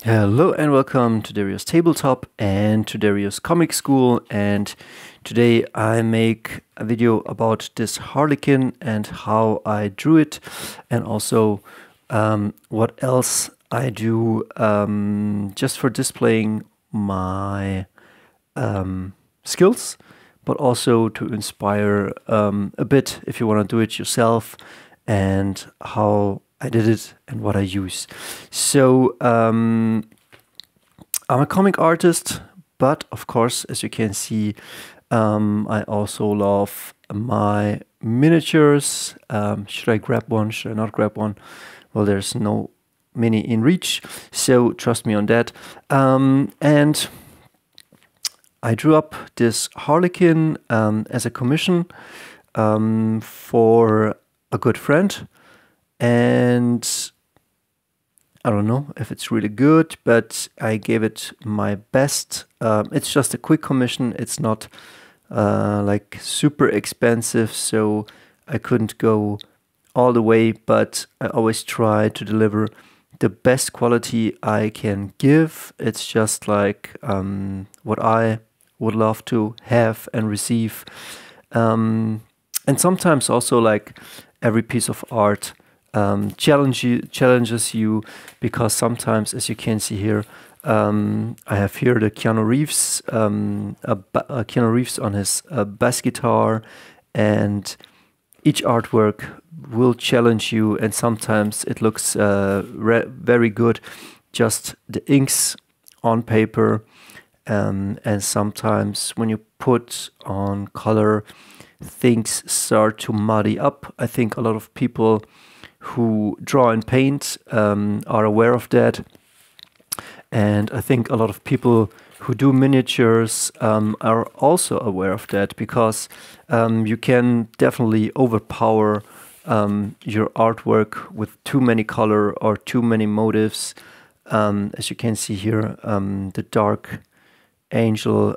Hello and welcome to Dariostabletop and to Dario's Comic School, and today I make a video about this Harlequin and how I drew it, and also what else I do just for displaying my skills, but also to inspire a bit if you want to do it yourself, and how I did it and what I use. So I'm a comic artist, but of course, as you can see, I also love my miniatures. Should I grab one? Should I not grab one? Well, there's no mini in reach, so trust me on that. And I drew up this Harlequin as a commission for a good friend. And I don't know if it's really good, but I gave it my best. It's just a quick commission. It's not like super expensive, so I couldn't go all the way, but I always try to deliver the best quality I can give. It's just like what I would love to have and receive. And sometimes also, like, every piece of art challenges you, because sometimes, as you can see here, I have here the Keanu Reeves, Keanu Reeves on his bass guitar, and each artwork will challenge you, and sometimes it looks very good, just the inks on paper, and sometimes when you put on color, things start to muddy up. I think a lot of people who draw and paint are aware of that, and I think a lot of people who do miniatures are also aware of that, because you can definitely overpower your artwork with too many color or too many motifs. As you can see here, the Dark Angel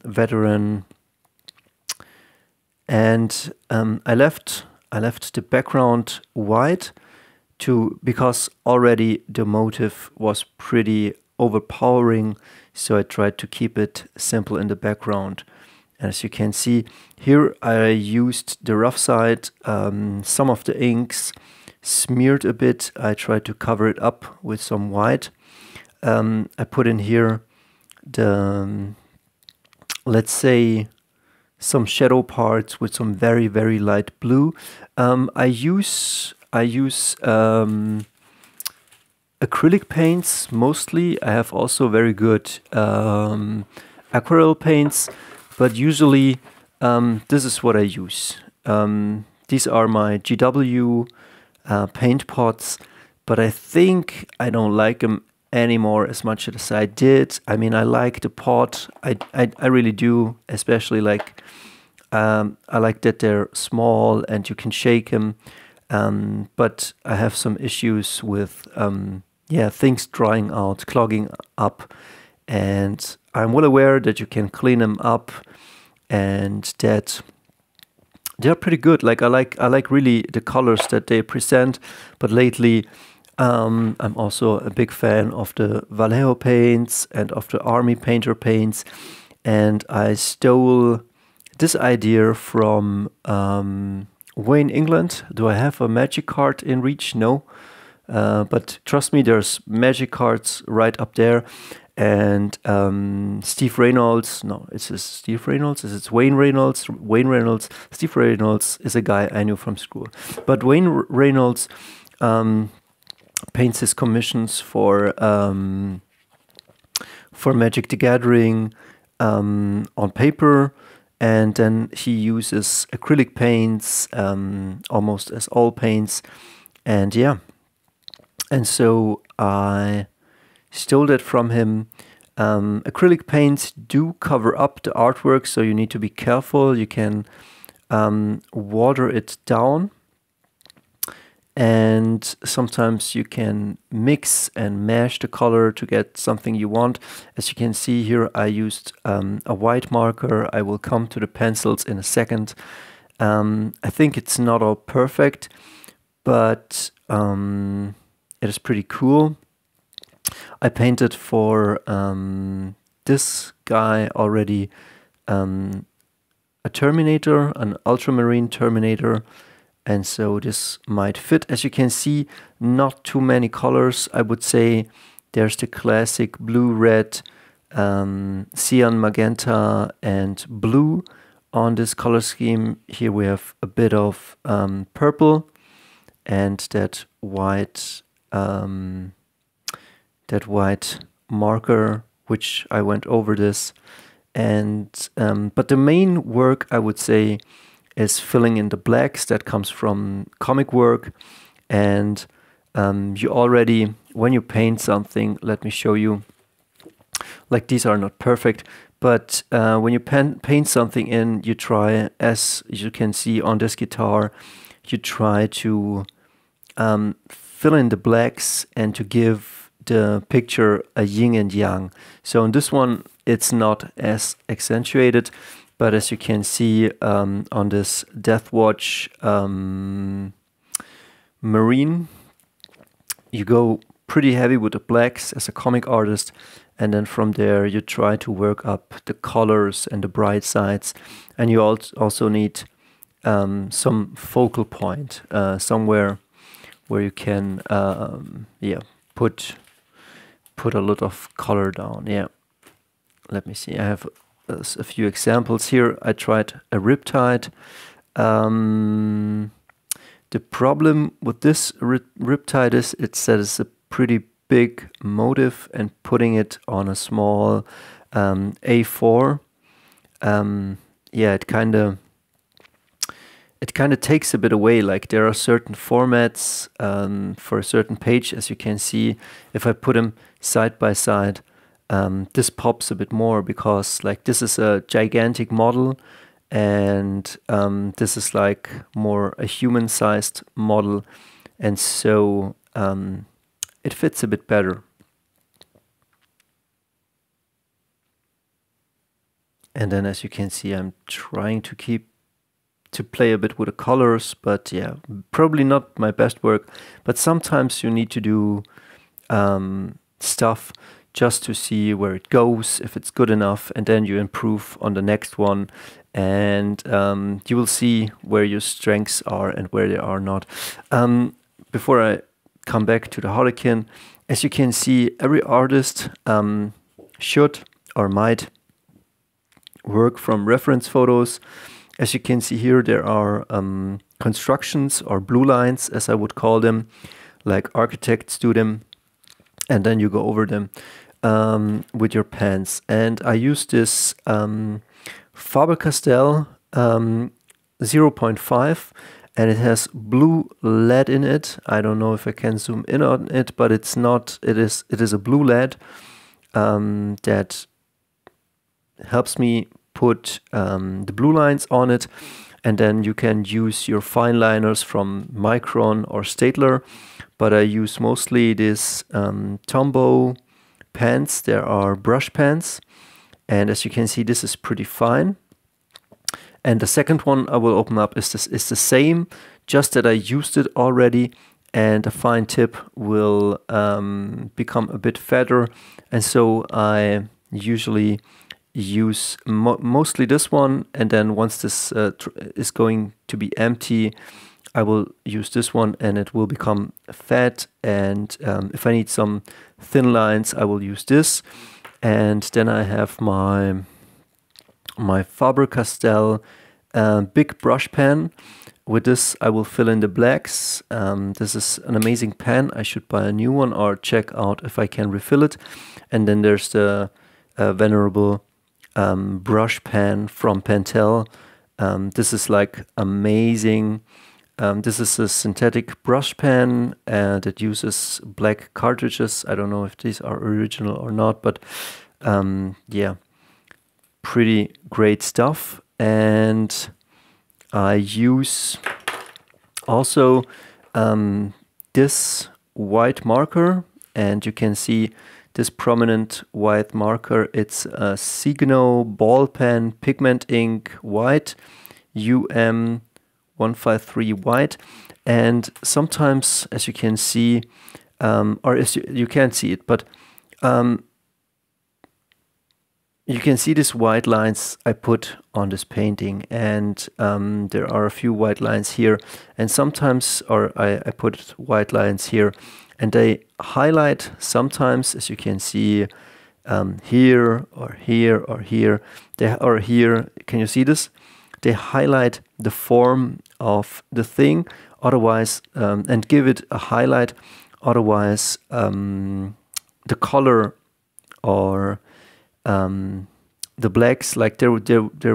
veteran, and I left the background white because already the motif was pretty overpowering, so I tried to keep it simple in the background. And as you can see here, I used the rough side, some of the inks smeared a bit. I tried to cover it up with some white. I put in here the, let's say, some shadow parts with some very, very light blue. I use acrylic paints mostly. I have also very good aquarelle paints, but usually this is what I use. These are my GW paint pots, but I think I don't like them anymore as much as I did. I mean, I like the pot. I really do, especially like I like that they're small and you can shake them. But I have some issues with things drying out, clogging up, and I'm well aware that you can clean them up and that they're pretty good. Like I like really the colors that they present, but lately I'm also a big fan of the Vallejo paints and of the Army Painter paints, and I stole this idea from Wayne, England. Do I have a magic card in reach? No. But trust me, there's magic cards right up there. And Steve Reynolds, no, is it Steve Reynolds? Is it Wayne Reynolds? Wayne Reynolds. Steve Reynolds is a guy I knew from school. But Wayne Reynolds paints his commissions for Magic the Gathering on paper, and then he uses acrylic paints almost as all paints, and yeah, and so I stole that from him. Acrylic paints do cover up the artwork, so you need to be careful. You can water it down, and sometimes you can mix and mash the color to get something you want. As you can see here, I used a white marker. I will come to the pencils in a second. I think it's not all perfect, but it is pretty cool. I painted for this guy already a Terminator, an ultramarine Terminator, and so this might fit. As you can see, not too many colors. I would say there's the classic blue, red, cyan, magenta, and blue on this color scheme. Here we have a bit of purple and that white marker, which I went over this. And but the main work, I would say, is filling in the blacks. That comes from comic work. And you already, when you paint something, let me show you, like these are not perfect, but when you paint something in, you try, as you can see on this guitar, you try to fill in the blacks and to give the picture a yin and yang. So in this one, it's not as accentuated, but as you can see on this Death Watch Marine, you go pretty heavy with the blacks as a comic artist, and then from there you try to work up the colors and the bright sides, and you also need some focal point somewhere where you can put a lot of color down. Yeah, let me see, I have a few examples here. I tried a riptide. The problem with this riptide is it's a pretty big motif, and putting it on a small A4, it kind of takes a bit away. Like there are certain formats for a certain page, as you can see. If I put them side by side, this pops a bit more, because like this is a gigantic model, and this is like more a human-sized model, and so it fits a bit better. And then, as you can see, I'm trying to play a bit with the colors, but yeah, probably not my best work. But sometimes you need to do stuff just to see where it goes, if it's good enough, and then you improve on the next one, and you will see where your strengths are and where they are not. Before I come back to the Harlequin, as you can see, every artist should or might work from reference photos. As you can see here, there are constructions or blue lines, as I would call them, like architects do them, and then you go over them with your pens. And I use this Faber-Castell 0.5, and it has blue lead in it. I don't know if I can zoom in on it, but it's not. It is a blue lead that helps me put the blue lines on it, and then you can use your fine liners from Micron or Staedtler, but I use mostly this Tombow pens. There are brush pens, and as you can see, this is pretty fine. And the second one I will open up is the same, just that I used it already, and the fine tip will become a bit fatter, and so I usually use mostly this one, and then once this is going to be empty, I will use this one and it will become fat, and if I need some thin lines, I will use this. And then I have my Faber-Castell big brush pen. With this I will fill in the blacks. This is an amazing pen. I should buy a new one or check out if I can refill it. And then there's the venerable brush pen from Pentel. This is like amazing. This is a synthetic brush pen that uses black cartridges. I don't know if these are original or not, but yeah, pretty great stuff. And I use also this white marker, and you can see this prominent white marker. It's a Signo ball pen pigment ink white, UM153 white. And sometimes, as you can see, or as you can't see it, but you can see these white lines I put on this painting, and there are a few white lines here, and sometimes, or I put white lines here, and they highlight sometimes, as you can see, here or here or here, or here. Can you see this? They highlight the form of the thing, otherwise, and give it a highlight. Otherwise, the color or the blacks, like there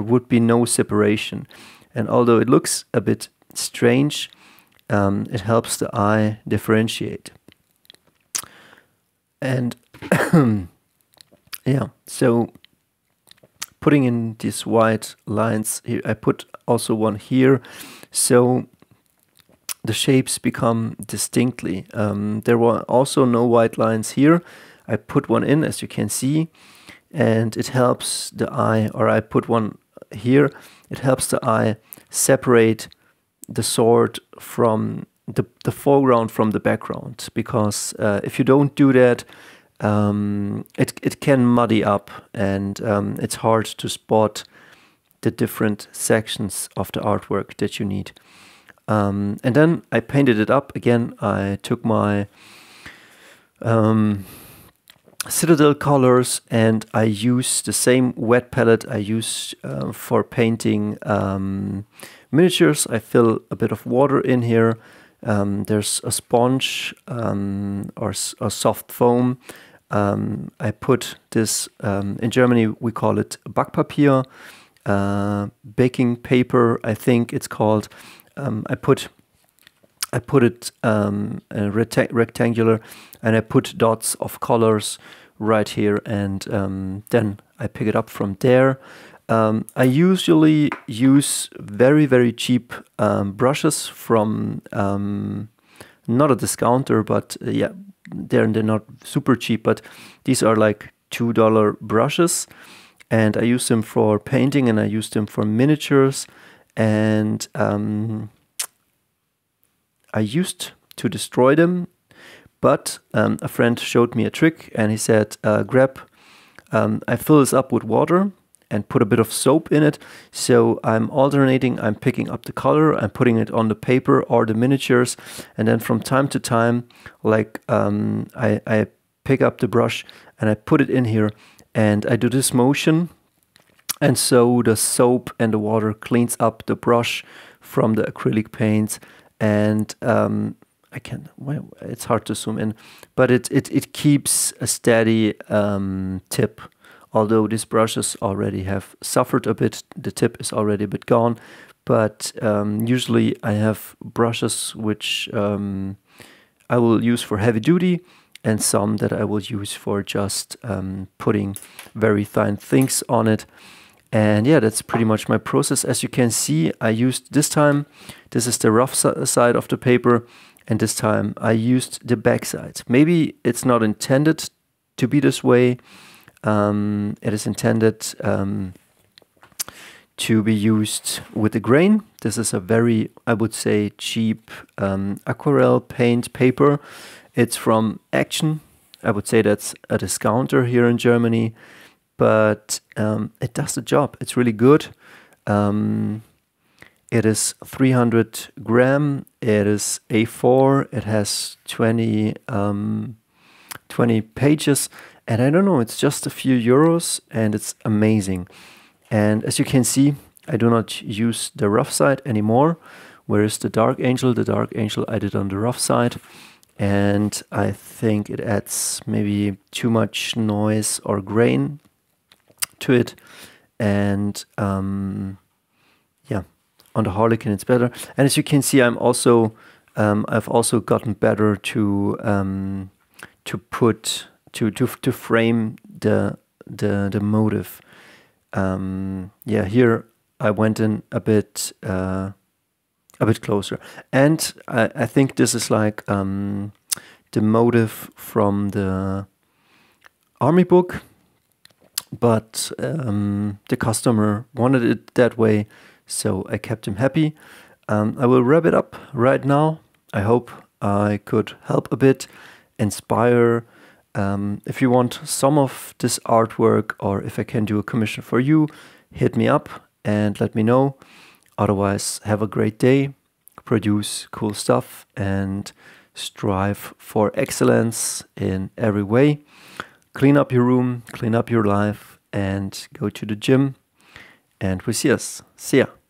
would be no separation. And although it looks a bit strange, it helps the eye differentiate. And yeah, so putting in these white lines here, I put also one here, so the shapes become distinctly. There were also no white lines here. I put one in, as you can see, and it helps the eye, or I put one here, it helps the eye separate the sword from the foreground from the background, because if you don't do that, it can muddy up, and it's hard to spot the different sections of the artwork that you need. And then I painted it up again. I took my Citadel colors, and I used the same wet palette I used for painting miniatures. I fill a bit of water in here. There's a sponge or soft foam. I put this, in Germany we call it Backpapier, baking paper, I think it's called. I put it rectangular, and I put dots of colors right here, and then I pick it up from there. I usually use very cheap brushes from not a discounter, but yeah, they're not super cheap, but these are like $2 brushes, and I use them for painting, and I use them for miniatures, and I used to destroy them, but a friend showed me a trick, and he said, I fill this up with water and put a bit of soap in it. So I'm alternating, I'm picking up the color, I'm putting it on the paper or the miniatures, and then from time to time, like I pick up the brush and I put it in here, and I do this motion, and so the soap and the water cleans up the brush from the acrylic paints. And well, it's hard to zoom in, but it keeps a steady tip. Although these brushes already have suffered a bit, the tip is already a bit gone. But usually I have brushes which I will use for heavy duty, and some that I will use for just putting very fine things on it. And yeah, that's pretty much my process. As you can see, I used this time, this is the rough side of the paper, and this time I used the back side. Maybe it's not intended to be this way. It is intended to be used with the grain. This is a very, I would say, cheap aquarelle paint paper. It's from Action. I would say that's a discounter here in Germany. But it does the job. It's really good. It is 300 gram. It is A4. It has 20 pages. And I don't know, it's just a few euros, and it's amazing. And as you can see, I do not use the rough side anymore. Whereas the Dark Angel I did on the rough side. And I think it adds maybe too much noise or grain to it, and yeah, on the Harlequin it's better. And as you can see, I've also gotten better to frame the motive. Yeah, here I went in a bit closer, and I think this is like the motive from the army book. But the customer wanted it that way, so I kept him happy. I will wrap it up right now. I hope I could help a bit, inspire. If you want some of this artwork, or if I can do a commission for you, hit me up and let me know. Otherwise, have a great day, produce cool stuff, and strive for excellence in every way. Clean up your room, clean up your life, and go to the gym. And we see us. See ya.